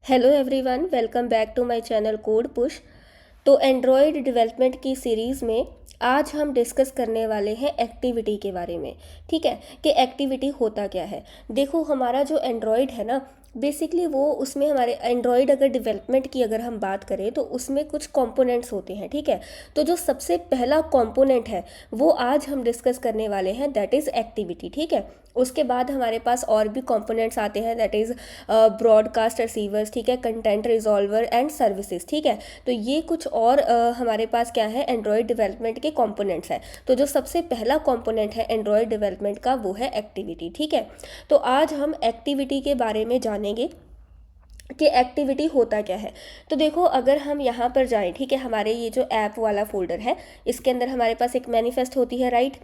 Hello everyone, welcome back to my channel Code Push. तो Android development की series में आज हम डिस्कस करने वाले हैं एक्टिविटी के बारे में। ठीक है कि एक्टिविटी होता क्या है। देखो, हमारा जो एंड्रॉयड है ना, बेसिकली वो उसमें हमारे एंड्रॉयड अगर डेवलपमेंट की अगर हम बात करें तो उसमें कुछ कंपोनेंट्स होते हैं। ठीक है, तो जो सबसे पहला कंपोनेंट है वो आज हम डिस्कस करने वाले हैं, दैट इज़ एक्टिविटी। ठीक है, उसके बाद हमारे पास और भी कंपोनेंट्स आते हैं, दैट इज़ ब्रॉडकास्ट रिसीवर्स। ठीक है, कंटेंट रिजॉल्वर एंड सर्विसेज। ठीक है, तो ये कुछ और हमारे पास क्या है, एंड्रॉयड डेवलपमेंट के कंपोनेंट्स हैं। तो जो सबसे पहला कंपोनेंट है एंड्रॉयड डेवलपमेंट का वो है एक्टिविटी। ठीक है, तो आज हम एक्टिविटी के बारे में जानेंगे कि एक्टिविटी होता क्या है। तो देखो, अगर हम यहाँ पर जाएं, ठीक है, हमारे ये जो ऐप वाला फोल्डर है इसके अंदर हमारे पास एक मैनिफेस्ट होती है, राइट।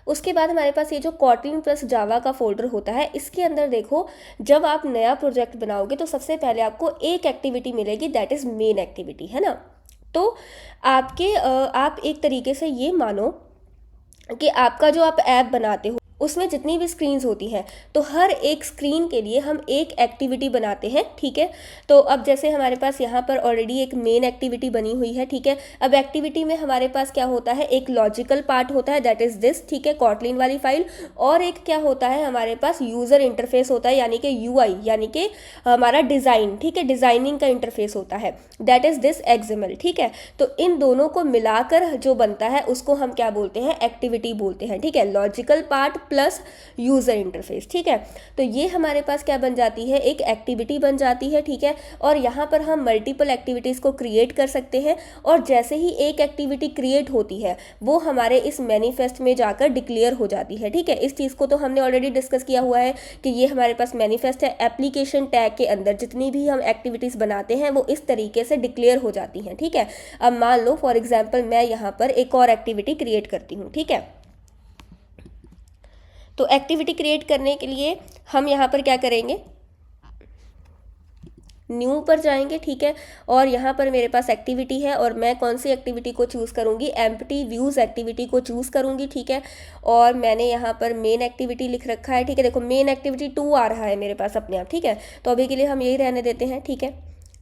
उसके बाद हमारे पास ये जो कॉटलिन प्लस जावा का फोल्डर होता है, इसके अंदर देखो, जब आप नया प्रोजेक्ट बनाओगे तो सबसे पहले आपको एक एक्टिविटी मिलेगी, दैट इज़ मेन एक्टिविटी, है ना। तो आप एक तरीके से ये मानो कि आपका जो आप ऐप बनाते हो उसमें जितनी भी स्क्रीन्स होती हैं, तो हर एक स्क्रीन के लिए हम एक एक्टिविटी बनाते हैं। ठीक है, तो अब जैसे हमारे पास यहाँ पर ऑलरेडी एक मेन एक्टिविटी बनी हुई है। ठीक है, अब एक्टिविटी में हमारे पास क्या होता है, एक लॉजिकल पार्ट होता है, दैट इज़ दिस। ठीक है, कॉटलिन वाली फाइल। और एक क्या होता है, हमारे पास यूज़र इंटरफेस होता है, यानी कि यूआई, यानी कि हमारा डिज़ाइन। ठीक है, डिज़ाइनिंग का इंटरफेस होता है, दैट इज़ दिस एक्सएमएल। ठीक है, तो इन दोनों को मिलाकर जो बनता है उसको हम क्या बोलते हैं, एक्टिविटी बोलते हैं। ठीक है, logical part plus user interface. ठीक है, तो ये हमारे पास क्या बन जाती है, एक एक्टिविटी बन जाती है। ठीक है, और यहाँ पर हम मल्टीपल एक्टिविटीज़ को क्रिएट कर सकते हैं, और जैसे ही एक एक्टिविटी क्रिएट होती है वो हमारे इस मैनिफेस्ट में जाकर डिक्लेयर हो जाती है। ठीक है, इस चीज़ को तो हमने ऑलरेडी डिस्कस किया हुआ है कि ये हमारे पास मैनिफेस्ट है। एप्लीकेशन टैग के अंदर जितनी भी हम एक्टिविटीज़ बनाते हैं वो इस तरीके से डिक्लेयर हो जाती हैं। ठीक है, अब मान लो फॉर एग्जाम्पल मैं यहाँ पर एक और एक्टिविटी क्रिएट करती हूँ। ठीक है, तो एक्टिविटी क्रिएट करने के लिए हम यहाँ पर क्या करेंगे, न्यू पर जाएंगे। ठीक है, और यहाँ पर मेरे पास एक्टिविटी है और मैं कौन सी एक्टिविटी को चूज़ करूँगी, एम्प्टी व्यूज़ एक्टिविटी को चूज़ करूँगी। ठीक है, और मैंने यहाँ पर मेन एक्टिविटी लिख रखा है। ठीक है, देखो मेन एक्टिविटी 2 आ रहा है मेरे पास अपने आप। ठीक है, तो अभी के लिए हम यही रहने देते हैं। ठीक है,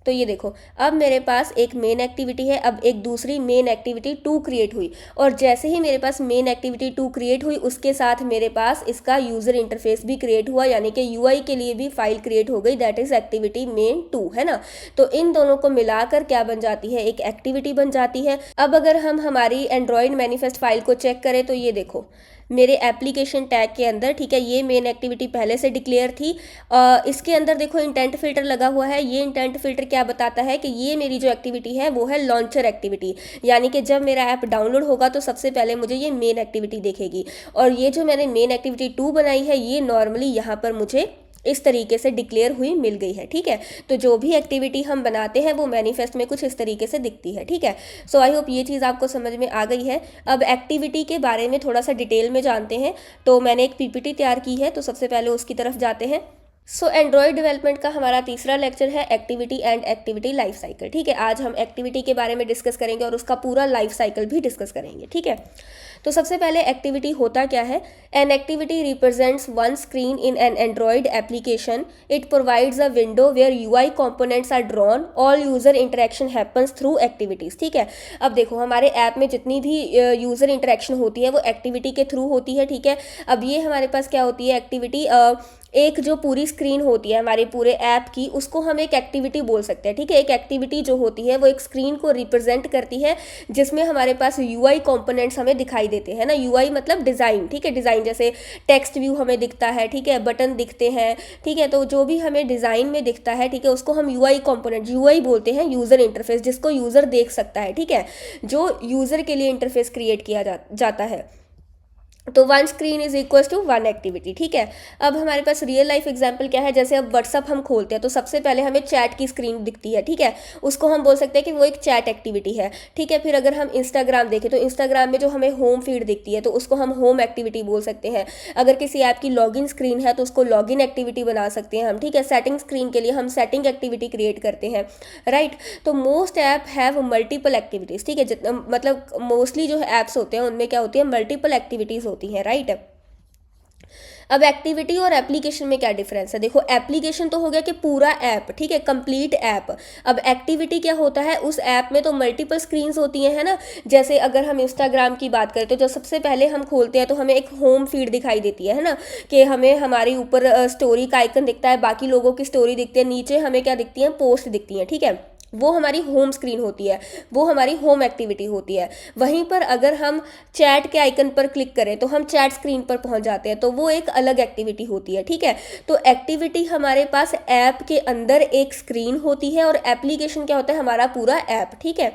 तो ये देखो, अब मेरे पास एक मेन एक्टिविटी है, अब एक दूसरी मेन एक्टिविटी 2 क्रिएट हुई, और जैसे ही मेरे पास मेन एक्टिविटी 2 क्रिएट हुई उसके साथ मेरे पास इसका यूज़र इंटरफेस भी क्रिएट हुआ, यानी कि यूआई के लिए भी फाइल क्रिएट हो गई, दैट इज़ एक्टिविटी मेन 2, है ना। तो इन दोनों को मिलाकर क्या बन जाती है, एक एक्टिविटी बन जाती है। अब अगर हम हमारी एंड्रॉयड मैनिफेस्ट फाइल को चेक करें तो ये देखो, मेरे एप्लीकेशन टैग के अंदर, ठीक है, ये मेन एक्टिविटी पहले से डिक्लेयर थी। इसके अंदर देखो इंटेंट फिल्टर लगा हुआ है। ये इंटेंट फिल्टर क्या बताता है कि ये मेरी जो एक्टिविटी है वो है लॉन्चर एक्टिविटी, यानी कि जब मेरा ऐप डाउनलोड होगा तो सबसे पहले मुझे ये मेन एक्टिविटी देखेगी। और ये जो मैंने मेन एक्टिविटी 2 बनाई है ये नॉर्मली यहाँ पर मुझे इस तरीके से डिक्लेयर हुई मिल गई है। ठीक है, तो जो भी एक्टिविटी हम बनाते हैं वो मैनिफेस्ट में कुछ इस तरीके से दिखती है। ठीक है, सो आई होप ये चीज़ आपको समझ में आ गई है। अब एक्टिविटी के बारे में थोड़ा सा डिटेल में जानते हैं। तो मैंने एक पीपीटी तैयार की है, तो सबसे पहले उसकी तरफ जाते हैं। सो एंड्रॉयड डेवलपमेंट का हमारा तीसरा लेक्चर है activity and activity life cycle. ठीक है, आज हम एक्टिविटी के बारे में डिस्कस करेंगे और उसका पूरा लाइफ साइकिल भी डिस्कस करेंगे। ठीक है, तो सबसे पहले एक्टिविटी होता क्या है। An activity represents one screen in an Android application. It provides a window where UI components are drawn. All user interaction happens through activities. ठीक है, अब देखो हमारे ऐप में जितनी भी यूज़र इंटरेक्शन होती है वो एक्टिविटी के थ्रू होती है। ठीक है, अब ये हमारे पास क्या होती है, एक्टिविटी एक जो पूरी स्क्रीन होती है हमारे पूरे ऐप की उसको हम एक एक्टिविटी बोल सकते हैं। ठीक है, एक एक्टिविटी जो होती है वो एक स्क्रीन को रिप्रेजेंट करती है जिसमें हमारे पास यूआई कंपोनेंट्स हमें दिखाई देते हैं ना। यूआई मतलब डिज़ाइन। ठीक है, डिज़ाइन जैसे टेक्स्ट व्यू हमें दिखता है, ठीक है, बटन दिखते हैं। ठीक है, तो जो भी हमें डिज़ाइन में दिखता है, ठीक है, उसको हम यूआई कंपोनेंट, यूआई बोलते हैं, यूज़र इंटरफेस, जिसको यूज़र देख सकता है। ठीक है, जो यूज़र के लिए इंटरफेस क्रिएट किया जाता है। तो one screen is equal to one activity. ठीक है, अब हमारे पास रियल लाइफ एग्जांपल क्या है, जैसे अब व्हाट्सअप हम खोलते हैं तो सबसे पहले हमें चैट की स्क्रीन दिखती है। ठीक है, उसको हम बोल सकते हैं कि वो एक चैट एक्टिविटी है। ठीक है, फिर अगर हम इंस्टाग्राम देखें तो इंस्टाग्राम में जो हमें होम फीड दिखती है तो उसको हम होम एक्टिविटी बोल सकते हैं। अगर किसी ऐप की लॉगिन स्क्रीन है तो उसको लॉगिन एक्टिविटी बना सकते हैं हम। ठीक है, सेटिंग स्क्रीन के लिए हम सेटिंग एक्टिविटी क्रिएट करते हैं, राइट। तो most app have multiple activities. ठीक है, जितना मतलब मोस्टली जो ऐप्स होते हैं उनमें क्या होती है, मल्टीपल एक्टिविटीज़ होती हैं, राइट। अब एक्टिविटी और एप्लीकेशन में क्या डिफरेंस है, देखो एप्लीकेशन तो हो गया कि पूरा ऐप, ठीक है, कंप्लीट ऐप। अब एक्टिविटी क्या होता है, उस ऐप में तो मल्टीपल स्क्रीन्स होती हैं, है ना। जैसे अगर हम इंस्टाग्राम की बात करें तो जो सबसे पहले हम खोलते हैं तो हमें एक होम फीड दिखाई देती है ना, कि हमें हमारी ऊपर स्टोरी का आइकन दिखता है, बाकी लोगों की स्टोरी दिखती है, नीचे हमें क्या दिखती है, पोस्ट दिखती है, ठीक है। वो हमारी होम स्क्रीन होती है, वो हमारी होम एक्टिविटी होती है। वहीं पर अगर हम चैट के आइकन पर क्लिक करें तो हम चैट स्क्रीन पर पहुंच जाते हैं, तो वो एक अलग एक्टिविटी होती है, ठीक है। तो एक्टिविटी हमारे पास ऐप के अंदर एक स्क्रीन होती है, और एप्लीकेशन क्या होता है, हमारा पूरा ऐप, ठीक है।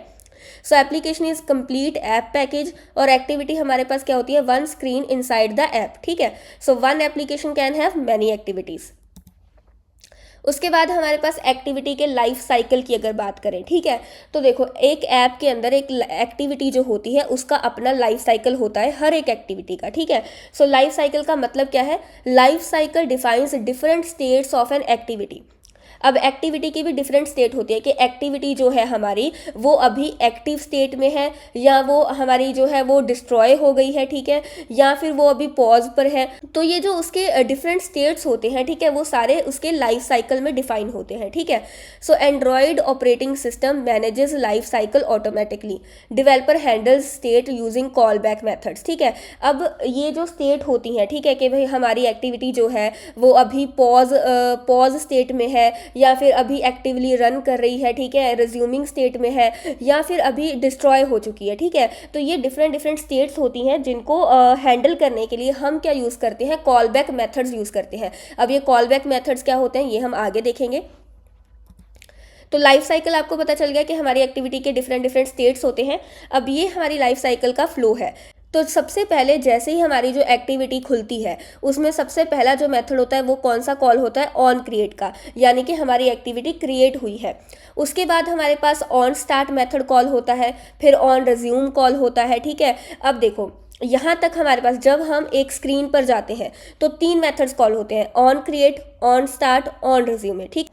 सो application is complete app package, और एक्टिविटी हमारे पास क्या होती है, one screen inside the app, ठीक है। So one application can have many activities. उसके बाद हमारे पास एक्टिविटी के लाइफ साइकिल की अगर बात करें, ठीक है, तो देखो एक ऐप के अंदर एक एक्टिविटी जो होती है उसका अपना लाइफ साइकिल होता है हर एक एक्टिविटी का, ठीक है। सो लाइफ साइकिल का मतलब क्या है, life cycle defines different states of an activity. अब एक्टिविटी की भी डिफरेंट स्टेट होती है, कि एक्टिविटी जो है हमारी वो अभी एक्टिव स्टेट में है, या वो हमारी जो है वो डिस्ट्रॉय हो गई है, ठीक है, या फिर वो अभी पॉज पर है। तो ये जो उसके डिफरेंट स्टेट्स होते हैं, ठीक है, वो सारे उसके लाइफ साइकिल में डिफाइन होते हैं, ठीक है। So android operating system manages life cycle automatically, developer handles state using callback methods, ठीक है। अब ये जो स्टेट होती हैं, ठीक है, कि भाई हमारी एक्टिविटी जो है वो अभी पॉज स्टेट में है, या फिर अभी एक्टिवली रन कर रही है, ठीक है, रिज्यूमिंग स्टेट में है, या फिर अभी डिस्ट्रॉय हो चुकी है, ठीक है। तो ये डिफरेंट डिफरेंट स्टेट्स होती हैं जिनको हैंडल करने के लिए हम क्या यूज़ करते हैं, कॉल बैक मेथड्स यूज़ करते हैं। अब ये कॉल बैक मेथड्स क्या होते हैं ये हम आगे देखेंगे। तो लाइफ साइकिल आपको पता चल गया कि हमारी एक्टिविटी के डिफरेंट डिफरेंट स्टेट्स होते हैं। अब ये हमारी लाइफ साइकिल का फ्लो है। तो सबसे पहले जैसे ही हमारी जो एक्टिविटी खुलती है उसमें सबसे पहला जो मेथड होता है वो कौन सा कॉल होता है, ऑन क्रिएट का, यानी कि हमारी एक्टिविटी क्रिएट हुई है। उसके बाद हमारे pass on start method call होता है, फिर ऑन रिज्यूम कॉल होता है, ठीक है। अब देखो यहाँ तक हमारे पास जब हम एक स्क्रीन पर जाते हैं तो तीन मेथड्स कॉल होते हैं, on create, on start, on resume, ठीक।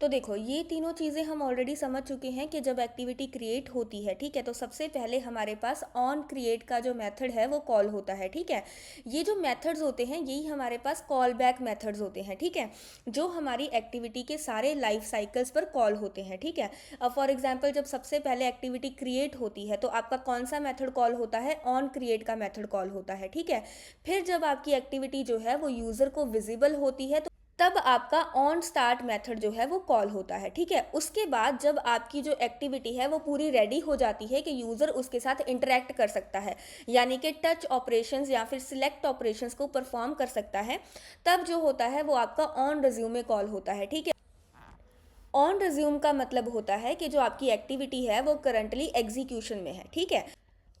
तो देखो ये तीनों चीज़ें हम ऑलरेडी समझ चुके हैं कि जब एक्टिविटी क्रिएट होती है, ठीक है, तो सबसे पहले हमारे पास ऑन क्रिएट का जो मेथड है वो कॉल होता है, ठीक है। ये जो मेथड्स होते हैं यही हमारे पास कॉल बैक मेथड्स होते हैं, ठीक है, जो हमारी एक्टिविटी के सारे लाइफ साइकिल्स पर कॉल होते हैं, ठीक है। अब फॉर एग्जाम्पल जब सबसे पहले एक्टिविटी क्रिएट होती है तो आपका कौन सा मेथड कॉल होता है, ऑन क्रिएट का मेथड कॉल होता है, ठीक है। फिर जब आपकी एक्टिविटी जो है वो यूज़र को विजिबल होती है तो तब आपका ऑन स्टार्ट मेथड जो है वो कॉल होता है, ठीक है। उसके बाद जब आपकी जो एक्टिविटी है वो पूरी रेडी हो जाती है कि यूज़र उसके साथ इंटरेक्ट कर सकता है, यानी कि टच ऑपरेशंस या फिर सिलेक्ट ऑपरेशंस को परफॉर्म कर सकता है, तब जो होता है वो आपका ऑन रिज्यूमे कॉल होता है, ठीक है। ऑन रिज्यूम का मतलब होता है कि जो आपकी एक्टिविटी है वो करंटली एग्जीक्यूशन में है, ठीक है।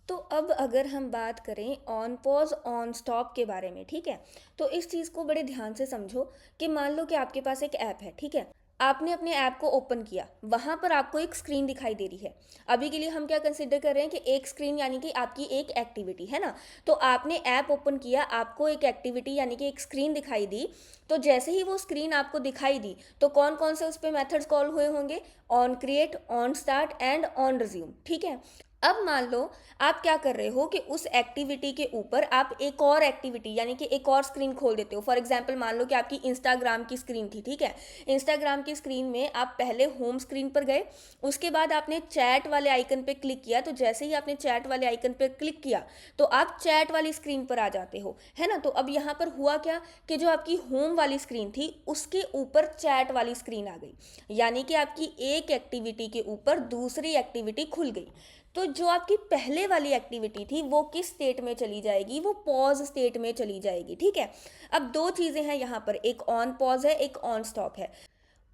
तो अब अगर हम बात करें ऑन पॉज ऑन स्टॉप के बारे में, ठीक है, तो इस चीज़ को बड़े ध्यान से समझो कि मान लो कि आपके पास एक ऐप है, ठीक है, आपने अपने ऐप को ओपन किया, वहाँ पर आपको एक स्क्रीन दिखाई दे रही है। अभी के लिए हम क्या कंसिडर कर रहे हैं कि एक स्क्रीन यानी कि आपकी एक एक्टिविटी है ना। तो आपने ऐप ओपन किया, आपको एक एक्टिविटी यानी कि एक स्क्रीन दिखाई दी। तो जैसे ही वो स्क्रीन आपको दिखाई दी तो कौन कौन से उस पर मेथड्स कॉल हुए होंगे, on create, on start and on resume, ठीक है। अब मान लो आप क्या कर रहे हो कि उस एक्टिविटी के ऊपर आप एक और एक्टिविटी यानी कि एक और स्क्रीन खोल देते हो। फॉर एग्जांपल मान लो कि आपकी इंस्टाग्राम की स्क्रीन थी, ठीक है। इंस्टाग्राम की स्क्रीन में आप पहले होम स्क्रीन पर गए, उसके बाद आपने चैट वाले आइकन पे क्लिक किया। तो जैसे ही आपने चैट वाले आइकन पे क्लिक किया तो आप चैट वाली स्क्रीन पर आ जाते हो, है ना। तो अब यहाँ पर हुआ क्या कि जो आपकी होम वाली स्क्रीन थी उसके ऊपर चैट वाली स्क्रीन आ गई, यानी कि आपकी एक एक्टिविटी के ऊपर दूसरी एक्टिविटी खुल गई। तो जो आपकी पहले वाली एक्टिविटी थी वो किस स्टेट में चली जाएगी, वो पॉज स्टेट में चली जाएगी, ठीक है। अब दो चीज़ें हैं यहाँ पर, एक ऑन पॉज है, एक ऑन स्टॉप है।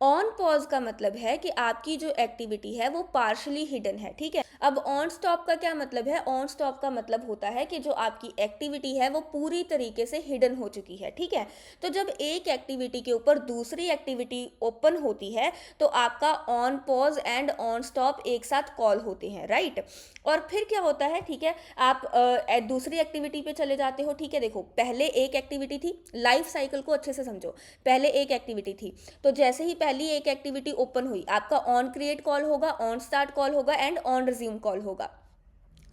ऑन पॉज का मतलब है कि आपकी जो एक्टिविटी है वो पार्शली हिडन है, ठीक है। अब ऑन स्टॉप का क्या मतलब है, ऑन स्टॉप का मतलब होता है कि जो आपकी एक्टिविटी है वो पूरी तरीके से हिडन हो चुकी है, ठीक है। तो जब एक एक्टिविटी के ऊपर दूसरी एक्टिविटी ओपन होती है तो आपका on pause and on stop एक साथ कॉल होते हैं, राइट। और फिर क्या होता है, ठीक है, आप दूसरी एक्टिविटी पे चले जाते हो, ठीक है। देखो पहले एक एक्टिविटी थी, लाइफ साइकिल को अच्छे से समझो। पहले एक एक्टिविटी थी, तो जैसे ही पहली एक एक्टिविटी ओपन हुई आपका ऑन क्रिएट कॉल होगा, ऑन स्टार्ट कॉल होगा एंड ऑन रिज्यूम कॉल होगा।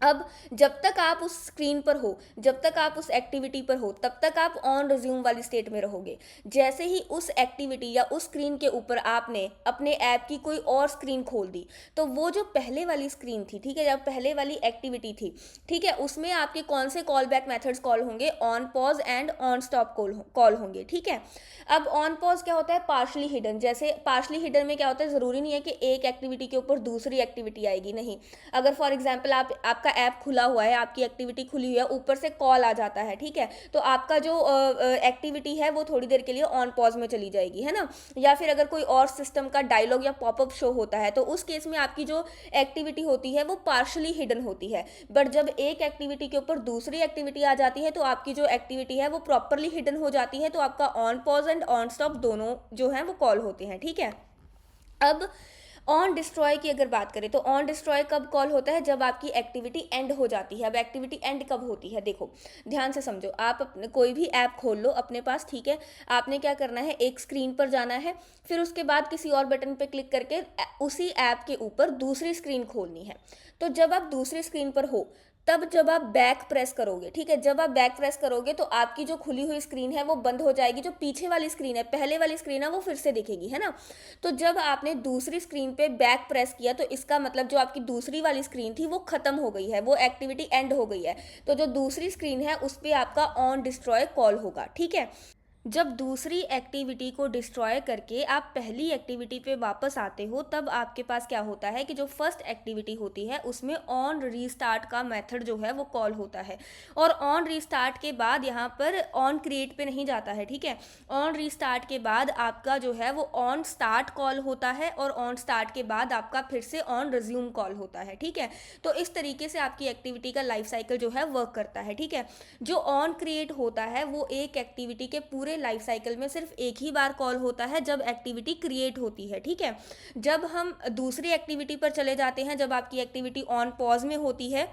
अब जब तक आप उस स्क्रीन पर हो, जब तक आप उस एक्टिविटी पर हो, तब तक आप ऑन रिज्यूम वाली स्टेट में रहोगे। जैसे ही उस एक्टिविटी या उस स्क्रीन के ऊपर आपने अपने ऐप की कोई और स्क्रीन खोल दी, तो वो जो पहले वाली स्क्रीन थी, ठीक है, या पहले वाली एक्टिविटी थी, ठीक है, उसमें आपके कौन से कॉल बैक मेथड्स कॉल होंगे? On pause and on stop call होंगे, ठीक है। अब ऑन पॉज क्या होता है? Partially hidden. जैसे पार्शली हिडन में क्या होता है, ज़रूरी नहीं है कि एक एक्टिविटी के ऊपर दूसरी एक्टिविटी आएगी, नहीं। अगर फॉर एग्जाम्पल आपका ऐप खुला हुआ है, आपकी एक्टिविटी खुली हुई है, ऊपर से कॉल आ जाता है, ठीक है, तो आपका जो एक्टिविटी है वो थोड़ी देर के लिए ऑन पॉज में चली जाएगी, है ना। या फिर अगर कोई और सिस्टम का डायलॉग या पॉपअप शो होता है, तो उस केस में आपकी जो एक्टिविटी होती है वो पार्शली हिडन होती है। बट जब एक एक्टिविटी के ऊपर दूसरी एक्टिविटी आ जाती है, तो आपकी जो एक्टिविटी है वो प्रॉपरली हिडन हो जाती है, तो आपका on pause and on stop दोनों जो है वो कॉल होते हैं, ठीक है। अब ऑन डिस्ट्रॉय की अगर बात करें, तो ऑन डिस्ट्रॉय कब कॉल होता है? जब आपकी एक्टिविटी एंड हो जाती है। अब एक्टिविटी एंड कब होती है? देखो, ध्यान से समझो। आप अपने कोई भी ऐप खोल लो अपने पास, ठीक है, आपने क्या करना है, एक स्क्रीन पर जाना है, फिर उसके बाद किसी और बटन पर क्लिक करके उसी ऐप के ऊपर दूसरी स्क्रीन खोलनी है। तो जब आप दूसरी स्क्रीन पर हो, तब जब आप बैक प्रेस करोगे, ठीक है, जब आप बैक प्रेस करोगे तो आपकी जो खुली हुई स्क्रीन है वो बंद हो जाएगी। जो पीछे वाली स्क्रीन है, पहले वाली स्क्रीन है, वो फिर से दिखेगी, है ना। तो जब आपने दूसरी स्क्रीन पे बैक प्रेस किया, तो इसका मतलब जो आपकी दूसरी वाली स्क्रीन थी वो खत्म हो गई है, वो एक्टिविटी एंड हो गई है। तो जो दूसरी स्क्रीन है उस पर आपका ऑन डिस्ट्रॉय कॉल होगा, ठीक है। जब दूसरी एक्टिविटी को डिस्ट्रॉय करके आप पहली एक्टिविटी पे वापस आते हो, तब आपके पास क्या होता है कि जो फर्स्ट एक्टिविटी होती है उसमें ऑन रीस्टार्ट का मेथड जो है वो कॉल होता है। और ऑन रीस्टार्ट के बाद यहाँ पर ऑन क्रिएट पे नहीं जाता है, ठीक है। ऑन रीस्टार्ट के बाद आपका जो है वो ऑन स्टार्ट कॉल होता है, और ऑन स्टार्ट के बाद आपका फिर से ऑन रिज्यूम कॉल होता है, ठीक है। तो इस तरीके से आपकी एक्टिविटी का लाइफ साइकिल जो है वर्क करता है, ठीक है। जो ऑन क्रिएट होता है वो एक एक्टिविटी के पूरे लाइफ साइकिल में सिर्फ एक ही बार कॉल होता है, जब एक्टिविटी क्रिएट होती है, ठीक है। जब हम दूसरी एक्टिविटी पर चले जाते हैं, जब आपकी एक्टिविटी ऑन पॉज में होती है,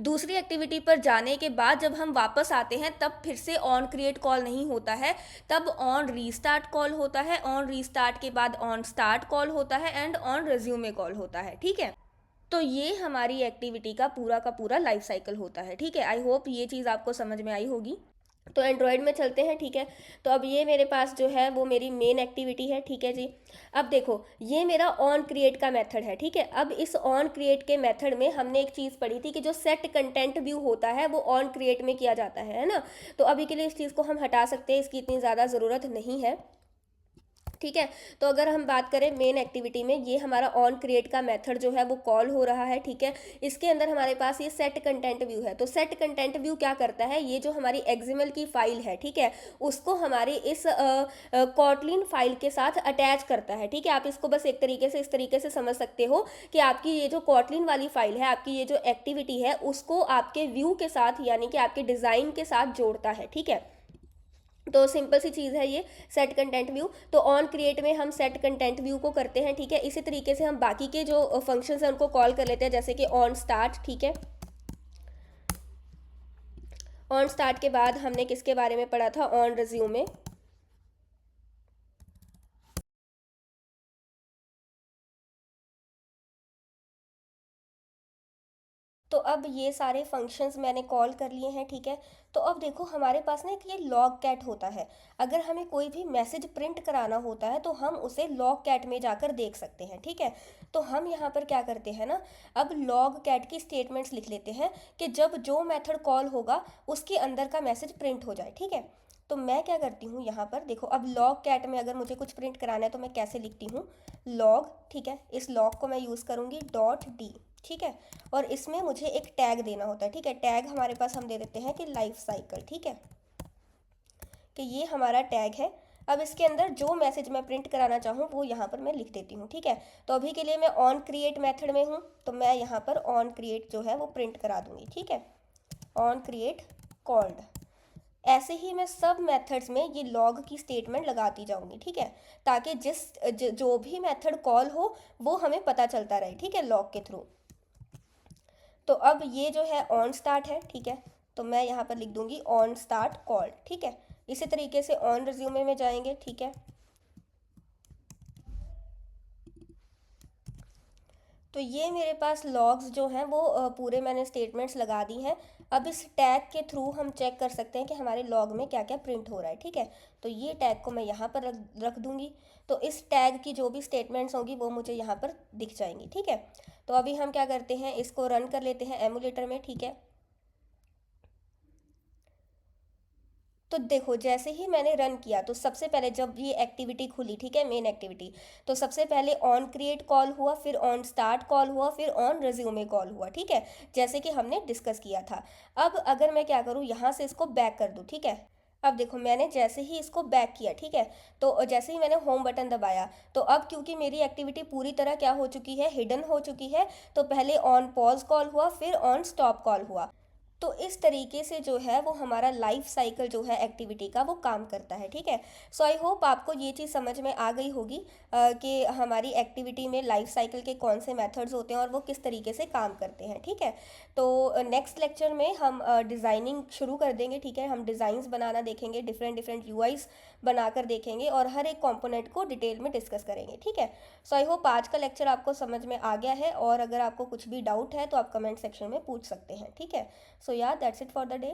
दूसरी एक्टिविटी पर जाने के बाद जब हम वापस आते हैं, तब फिर से ऑन क्रिएट कॉल नहीं होता है, तब ऑन रीस्टार्ट कॉल होता है। ऑन रीस्टार्ट के बाद ऑन स्टार्ट कॉल होता है एंड ऑन रिज्यूमे कॉल होता है, ठीक है। तो ये हमारी एक्टिविटी का पूरा लाइफ साइकिल होता है, ठीक है। आई होप ये चीज़ आपको समझ में आई होगी। तो एंड्रॉयड में चलते हैं, ठीक है। तो अब ये मेरे पास जो है वो मेरी मेन एक्टिविटी है, ठीक है जी। अब देखो, ये मेरा ऑन क्रिएट का मेथड है, ठीक है। अब इस ऑन क्रिएट के मेथड में हमने एक चीज़ पढ़ी थी कि जो सेट कंटेंट व्यू होता है वो ऑन क्रिएट में किया जाता है ना। तो अभी के लिए इस चीज़ को हम हटा सकते हैं, इसकी इतनी ज़्यादा ज़रूरत नहीं है, ठीक है। तो अगर हम बात करें मेन एक्टिविटी में, ये हमारा ऑन क्रिएट का मेथड जो है वो कॉल हो रहा है, ठीक है। इसके अंदर हमारे पास ये सेट कंटेंट व्यू है। तो सेट कंटेंट व्यू क्या करता है, ये जो हमारी एक्सएमएल की फाइल है, ठीक है, उसको हमारी इस कॉटलिन फाइल के साथ अटैच करता है, ठीक है। आप इसको बस एक तरीके से इस तरीके से समझ सकते हो कि आपकी ये जो कॉटलिन वाली फाइल है, आपकी ये जो एक्टिविटी है, उसको आपके व्यू के साथ यानी कि आपके डिज़ाइन के साथ जोड़ता है, ठीक है। तो सिंपल सी चीज़ है ये सेट कंटेंट व्यू। तो ऑन क्रिएट में हम सेट कंटेंट व्यू को करते हैं, ठीक है। इसी तरीके से हम बाकी के जो फंक्शंस हैं उनको कॉल कर लेते हैं, जैसे कि ऑन स्टार्ट, ठीक है। ऑन स्टार्ट के बाद हमने किसके बारे में पढ़ा था? On resume. तो अब ये सारे फंक्शंस मैंने कॉल कर लिए हैं, ठीक है। तो अब देखो, हमारे पास ना एक ये लॉग कैट होता है। अगर हमें कोई भी मैसेज प्रिंट कराना होता है तो हम उसे लॉग कैट में जाकर देख सकते हैं, ठीक है। तो हम यहाँ पर क्या करते हैं ना, अब लॉग कैट की स्टेटमेंट्स लिख लेते हैं कि जब जो मेथड कॉल होगा उसके अंदर का मैसेज प्रिंट हो जाए, ठीक है। तो मैं क्या करती हूँ यहाँ पर, देखो, अब लॉग कैट में अगर मुझे कुछ प्रिंट कराना है तो मैं कैसे लिखती हूँ, लॉग, ठीक है। इस लॉग को मैं यूज़ करूँगी डॉट डी, ठीक है। और इसमें मुझे एक टैग देना होता है, ठीक है। टैग हमारे पास हम दे देते हैं कि लाइफ साइकिल, ठीक है, कि ये हमारा टैग है। अब इसके अंदर जो मैसेज मैं प्रिंट कराना चाहूँ वो यहाँ पर मैं लिख देती हूँ, ठीक है। तो अभी के लिए मैं ऑन क्रिएट मेथड में हूँ, तो मैं यहाँ पर ऑन क्रिएट जो है वो प्रिंट करा दूँगी, ठीक है। On create called. ऐसे ही मैं सब मेथड्स में ये लॉग की स्टेटमेंट लगाती जाऊंगी, ठीक है, ताकि जो भी मेथड कॉल हो वो हमें पता चलता रहे, ठीक है, लॉग के थ्रू। तो अब ये जो है ऑन स्टार्ट है, ठीक है। तो मैं यहाँ पर लिख दूंगी ऑन स्टार्ट कॉल, ठीक है। इसी तरीके से ऑन रिज्यूमे में जाएंगे, ठीक है। तो ये मेरे पास लॉग्स जो हैं वो पूरे मैंने स्टेटमेंट्स लगा दी हैं। अब इस टैग के थ्रू हम चेक कर सकते हैं कि हमारे लॉग में क्या क्या प्रिंट हो रहा है, ठीक है। तो ये टैग को मैं यहाँ पर रख दूँगी। तो इस टैग की जो भी स्टेटमेंट्स होंगी वो मुझे यहाँ पर दिख जाएंगी, ठीक है। तो अभी हम क्या करते हैं, इसको रन कर लेते हैं एमुलेटर में, ठीक है। तो देखो जैसे ही मैंने रन किया तो सबसे पहले जब ये एक्टिविटी खुली, ठीक है, मेन एक्टिविटी, तो सबसे पहले ऑन क्रिएट कॉल हुआ, फिर ऑन स्टार्ट कॉल हुआ, फिर ऑन रिज्यूमे कॉल हुआ, ठीक है, जैसे कि हमने डिस्कस किया था। अब अगर मैं क्या करूँ, यहाँ से इसको बैक कर दूँ, ठीक है। अब देखो मैंने जैसे ही इसको बैक किया, ठीक है, तो जैसे ही मैंने होम बटन दबाया, तो अब क्योंकि मेरी एक्टिविटी पूरी तरह क्या हो चुकी है, हिडन हो चुकी है, तो पहले ऑन पॉज कॉल हुआ, फिर ऑन स्टॉप कॉल हुआ। तो इस तरीके से जो है वो हमारा लाइफ साइकिल जो है एक्टिविटी का वो काम करता है, ठीक है। सो आई होप आपको ये चीज़ समझ में आ गई होगी कि हमारी एक्टिविटी में लाइफ साइकिल के कौन से मेथड्स होते हैं और वो किस तरीके से काम करते हैं, ठीक है। तो नेक्स्ट लेक्चर में हम डिज़ाइनिंग शुरू कर देंगे, ठीक है। हम डिज़ाइंस बनाना देखेंगे, डिफरेंट डिफरेंट यूआईज बनाकर देखेंगे और हर एक कंपोनेंट को डिटेल में डिस्कस करेंगे, ठीक है। सो आई होप आज का लेक्चर आपको समझ में आ गया है, और अगर आपको कुछ भी डाउट है तो आप कमेंट सेक्शन में पूछ सकते हैं, ठीक है। So yeah, that's it for the day.